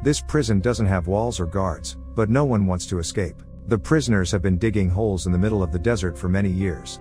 This prison doesn't have walls or guards, but no one wants to escape. The prisoners have been digging holes in the middle of the desert for many years.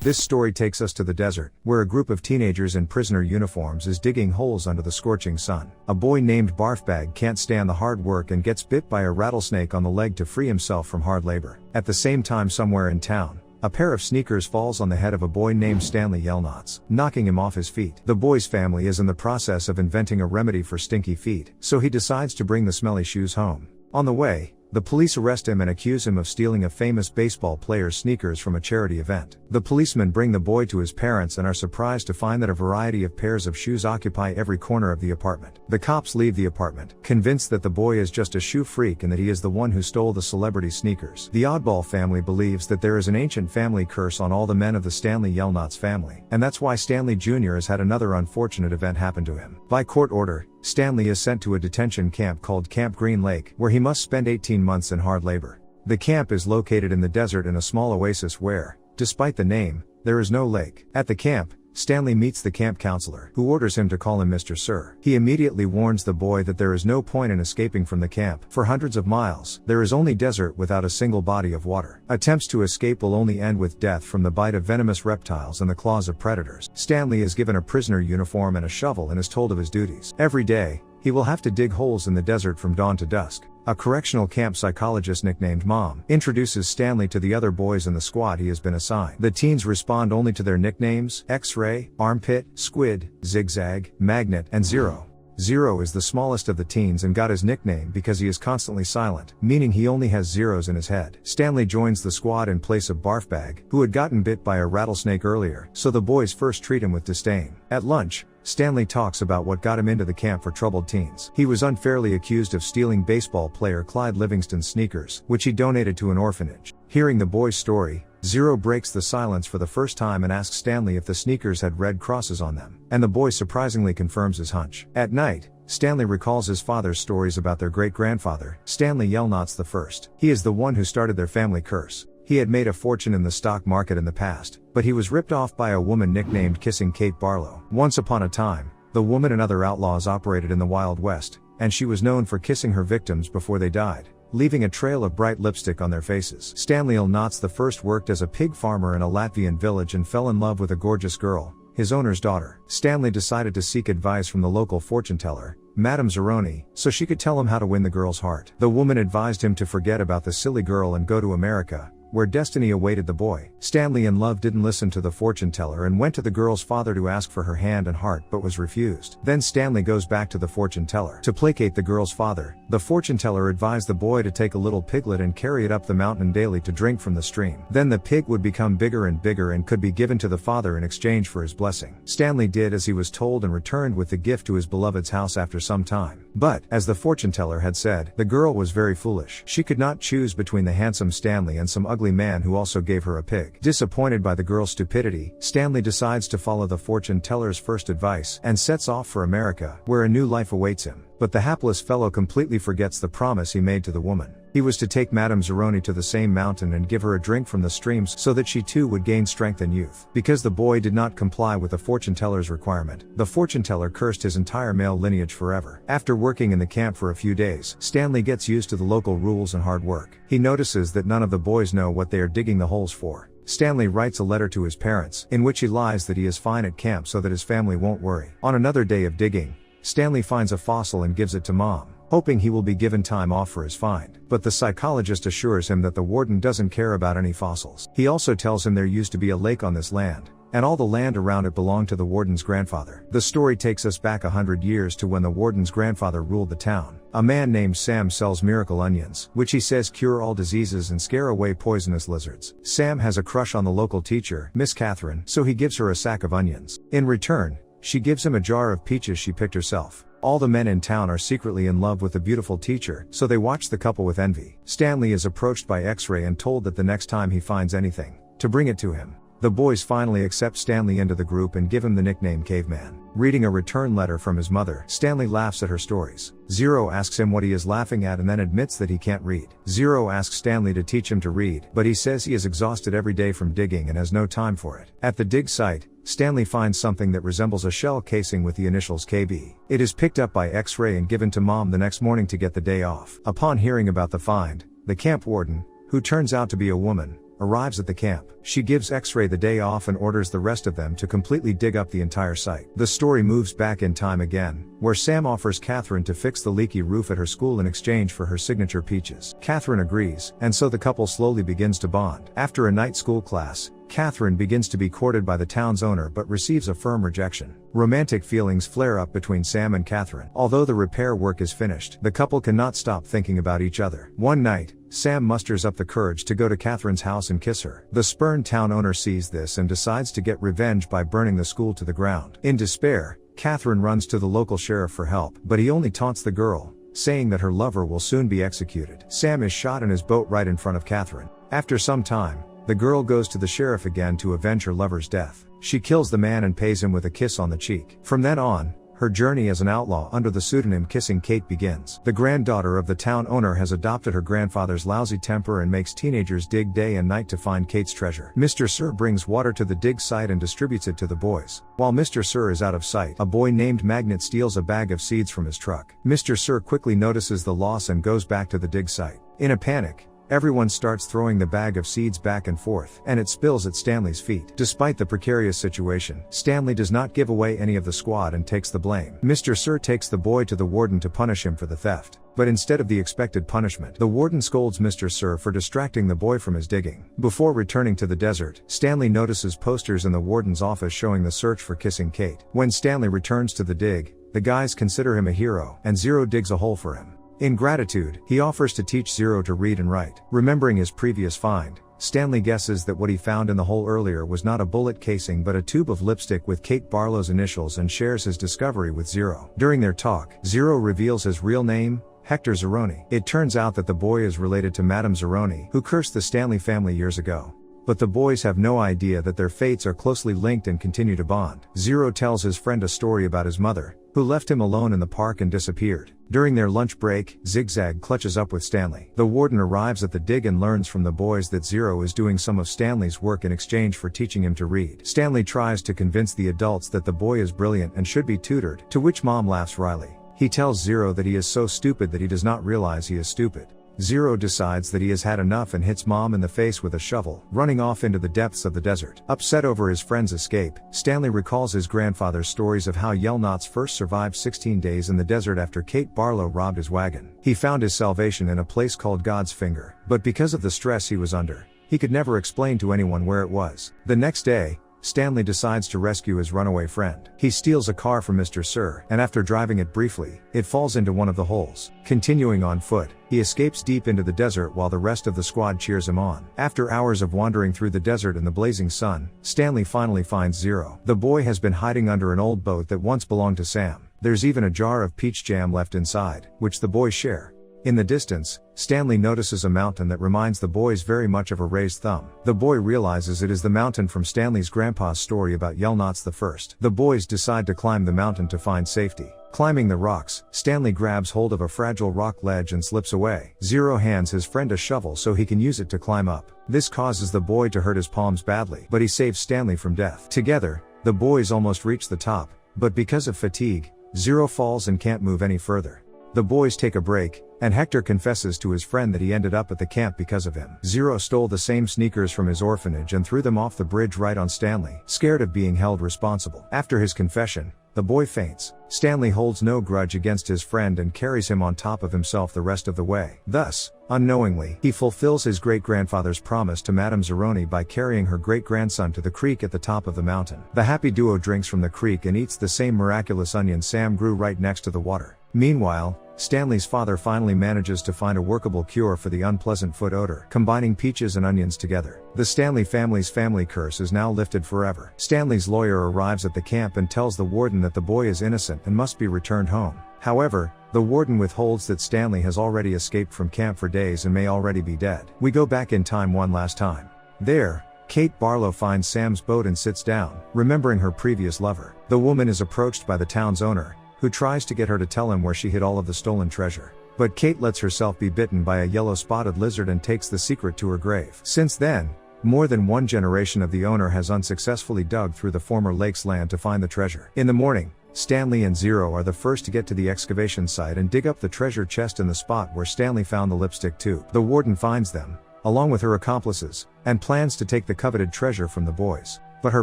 This story takes us to the desert, where a group of teenagers in prisoner uniforms is digging holes under the scorching sun. A boy named Barfbag can't stand the hard work and gets bit by a rattlesnake on the leg to free himself from hard labor. At the same time, somewhere in town, a pair of sneakers falls on the head of a boy named Stanley Yellnots, knocking him off his feet. The boy's family is in the process of inventing a remedy for stinky feet, so he decides to bring the smelly shoes home. On the way, the police arrest him and accuse him of stealing a famous baseball player's sneakers from a charity event. The policemen bring the boy to his parents and are surprised to find that a variety of pairs of shoes occupy every corner of the apartment. The cops leave the apartment, convinced that the boy is just a shoe freak and that he is the one who stole the celebrity sneakers. The oddball family believes that there is an ancient family curse on all the men of the Stanley Yellnots family, and that's why Stanley Jr. has had another unfortunate event happen to him. By court order, Stanley is sent to a detention camp called Camp Green Lake, where he must spend 18 months in hard labor. The camp is located in the desert in a small oasis where, despite the name, there is no lake. At the camp, Stanley meets the camp counselor, who orders him to call him Mr. Sir. He immediately warns the boy that there is no point in escaping from the camp. For hundreds of miles, there is only desert without a single body of water. Attempts to escape will only end with death from the bite of venomous reptiles and the claws of predators. Stanley is given a prisoner uniform and a shovel and is told of his duties. Every day, he will have to dig holes in the desert from dawn to dusk. A correctional camp psychologist nicknamed Mom introduces Stanley to the other boys in the squad he has been assigned. The teens respond only to their nicknames: X-Ray, Armpit, Squid, Zigzag, Magnet, and Zero. Zero is the smallest of the teens and got his nickname because he is constantly silent, meaning he only has zeros in his head. Stanley joins the squad in place of Barfbag, who had gotten bit by a rattlesnake earlier, so the boys first treat him with disdain. At lunch, Stanley talks about what got him into the camp for troubled teens. He was unfairly accused of stealing baseball player Clyde Livingston's sneakers, which he donated to an orphanage. Hearing the boy's story, Zero breaks the silence for the first time and asks Stanley if the sneakers had red crosses on them, and the boy surprisingly confirms his hunch. At night, Stanley recalls his father's stories about their great-grandfather, Stanley Yellnots I. He is the one who started their family curse. He had made a fortune in the stock market in the past, but he was ripped off by a woman nicknamed Kissing Kate Barlow. Once upon a time, the woman and other outlaws operated in the Wild West, and she was known for kissing her victims before they died, leaving a trail of bright lipstick on their faces. Stanley Yellnots I worked as a pig farmer in a Latvian village and fell in love with a gorgeous girl, his owner's daughter. Stanley decided to seek advice from the local fortune teller, Madame Zeroni, so she could tell him how to win the girl's heart. The woman advised him to forget about the silly girl and go to America, where destiny awaited the boy. Stanley in love didn't listen to the fortune teller and went to the girl's father to ask for her hand and heart but was refused. Then Stanley goes back to the fortune teller. To placate the girl's father, the fortune teller advised the boy to take a little piglet and carry it up the mountain daily to drink from the stream. Then the pig would become bigger and could be given to the father in exchange for his blessing. Stanley did as he was told and returned with the gift to his beloved's house after some time. But, as the fortune teller had said, the girl was very foolish. She could not choose between the handsome Stanley and some ugly man who also gave her a pig. Disappointed by the girl's stupidity, Stanley decides to follow the fortune teller's first advice and sets off for America, where a new life awaits him. But the hapless fellow completely forgets the promise he made to the woman. He was to take Madame Zeroni to the same mountain and give her a drink from the streams so that she too would gain strength and youth. Because the boy did not comply with the fortune teller's requirement, the fortune teller cursed his entire male lineage forever. After working in the camp for a few days, Stanley gets used to the local rules and hard work. He notices that none of the boys know what they are digging the holes for. Stanley writes a letter to his parents, in which he lies that he is fine at camp so that his family won't worry. On another day of digging, Stanley finds a fossil and gives it to Mom, hoping he will be given time off for his find. But the psychologist assures him that the warden doesn't care about any fossils. He also tells him there used to be a lake on this land, and all the land around it belonged to the warden's grandfather. The story takes us back 100 years to when the warden's grandfather ruled the town. A man named Sam sells miracle onions, which he says cure all diseases and scare away poisonous lizards. Sam has a crush on the local teacher, Miss Catherine, so he gives her a sack of onions. In return, she gives him a jar of peaches she picked herself. All the men in town are secretly in love with the beautiful teacher, so they watch the couple with envy. Stanley is approached by X-Ray and told that the next time he finds anything, to bring it to him. The boys finally accept Stanley into the group and give him the nickname Caveman. Reading a return letter from his mother, Stanley laughs at her stories. Zero asks him what he is laughing at and then admits that he can't read. Zero asks Stanley to teach him to read, but he says he is exhausted every day from digging and has no time for it. At the dig site, Stanley finds something that resembles a shell casing with the initials KB. It is picked up by X-ray and given to Mom the next morning to get the day off. Upon hearing about the find, the camp warden, who turns out to be a woman, arrives at the camp. She gives X-ray the day off and orders the rest of them to completely dig up the entire site. The story moves back in time again, where Sam offers Catherine to fix the leaky roof at her school in exchange for her signature peaches. Catherine agrees, and so the couple slowly begins to bond. After a night school class, Catherine begins to be courted by the town's owner but receives a firm rejection. Romantic feelings flare up between Sam and Catherine. Although the repair work is finished, the couple cannot stop thinking about each other. One night, Sam musters up the courage to go to Catherine's house and kiss her. The spurned town owner sees this and decides to get revenge by burning the school to the ground. In despair, Catherine runs to the local sheriff for help, but he only taunts the girl, saying that her lover will soon be executed. Sam is shot in his boat right in front of Catherine. After some time, the girl goes to the sheriff again to avenge her lover's death. She kills the man and pays him with a kiss on the cheek. From then on, her journey as an outlaw under the pseudonym Kissing Kate begins. The granddaughter of the town owner has adopted her grandfather's lousy temper and makes teenagers dig day and night to find Kate's treasure. Mr. Sir brings water to the dig site and distributes it to the boys. While Mr. Sir is out of sight, a boy named Magnet steals a bag of seeds from his truck. Mr. Sir quickly notices the loss and goes back to the dig site. In a panic, everyone starts throwing the bag of seeds back and forth, and it spills at Stanley's feet. Despite the precarious situation, Stanley does not give away any of the squad and takes the blame. Mr. Sir takes the boy to the warden to punish him for the theft. But instead of the expected punishment, the warden scolds Mr. Sir for distracting the boy from his digging. Before returning to the desert, Stanley notices posters in the warden's office showing the search for Kissing Kate. When Stanley returns to the dig, the guys consider him a hero, and Zero digs a hole for him. In gratitude, he offers to teach Zero to read and write. Remembering his previous find, Stanley guesses that what he found in the hole earlier was not a bullet casing but a tube of lipstick with Kate Barlow's initials and shares his discovery with Zero. During their talk, Zero reveals his real name, Hector Zeroni. It turns out that the boy is related to Madame Zeroni, who cursed the Stanley family years ago. But the boys have no idea that their fates are closely linked and continue to bond. Zero tells his friend a story about his mother, who left him alone in the park and disappeared. During their lunch break, Zigzag clutches up with Stanley. The warden arrives at the dig and learns from the boys that Zero is doing some of Stanley's work in exchange for teaching him to read. Stanley tries to convince the adults that the boy is brilliant and should be tutored, to which Mom laughs wryly. He tells Zero that he is so stupid that he does not realize he is stupid. Zero decides that he has had enough and hits Mom in the face with a shovel, running off into the depths of the desert. Upset over his friend's escape, Stanley recalls his grandfather's stories of how Yelnats first survived 16 days in the desert after Kate Barlow robbed his wagon. He found his salvation in a place called God's Finger, but because of the stress he was under, he could never explain to anyone where it was. The next day, Stanley decides to rescue his runaway friend. He steals a car from Mr. Sir, and after driving it briefly, it falls into one of the holes. Continuing on foot, he escapes deep into the desert while the rest of the squad cheers him on. After hours of wandering through the desert in the blazing sun, Stanley finally finds Zero. The boy has been hiding under an old boat that once belonged to Sam. There's even a jar of peach jam left inside, which the boys share. In the distance, Stanley notices a mountain that reminds the boys very much of a raised thumb. The boy realizes it is the mountain from Stanley's grandpa's story about Yelnats I. The boys decide to climb the mountain to find safety. Climbing the rocks, Stanley grabs hold of a fragile rock ledge and slips away. Zero hands his friend a shovel so he can use it to climb up. This causes the boy to hurt his palms badly, but he saves Stanley from death. Together, the boys almost reach the top, but because of fatigue, Zero falls and can't move any further. The boys take a break, and Hector confesses to his friend that he ended up at the camp because of him. Zero stole the same sneakers from his orphanage and threw them off the bridge right on Stanley, scared of being held responsible. After his confession, the boy faints. Stanley holds no grudge against his friend and carries him on top of himself the rest of the way. Thus, unknowingly, he fulfills his great-grandfather's promise to Madame Zeroni by carrying her great-grandson to the creek at the top of the mountain. The happy duo drinks from the creek and eats the same miraculous onion Sam grew right next to the water. Meanwhile, Stanley's father finally manages to find a workable cure for the unpleasant foot odor, combining peaches and onions together. The Stanley family's family curse is now lifted forever. Stanley's lawyer arrives at the camp and tells the warden that the boy is innocent and must be returned home. However, the warden withholds that Stanley has already escaped from camp for days and may already be dead. We go back in time one last time. There, Kate Barlow finds Sam's boat and sits down, remembering her previous lover. The woman is approached by the town's owner, who tries to get her to tell him where she hid all of the stolen treasure. But Kate lets herself be bitten by a yellow spotted lizard and takes the secret to her grave. Since then, More than one generation of the owner has unsuccessfully dug through the former lake's land to find the treasure. In the morning, Stanley and Zero are the first to get to the excavation site and dig up the treasure chest in the spot where Stanley found the lipstick tube. The warden finds them, along with her accomplices, and plans to take the coveted treasure from the boys. But her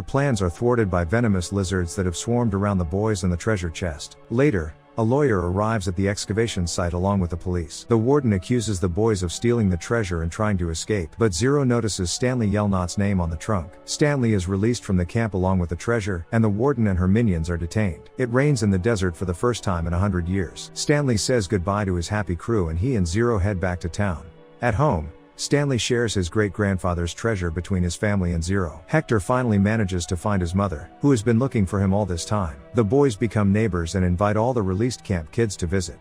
plans are thwarted by venomous lizards that have swarmed around the boys and the treasure chest. Later, a lawyer arrives at the excavation site along with the police. The warden accuses the boys of stealing the treasure and trying to escape, but Zero notices Stanley Yelnat's name on the trunk. Stanley is released from the camp along with the treasure, and the warden and her minions are detained. It rains in the desert for the first time in 100 years. Stanley says goodbye to his happy crew and he and Zero head back to town. At home, Stanley shares his great-grandfather's treasure between his family and Zero. Hector finally manages to find his mother, who has been looking for him all this time. The boys become neighbors and invite all the released camp kids to visit.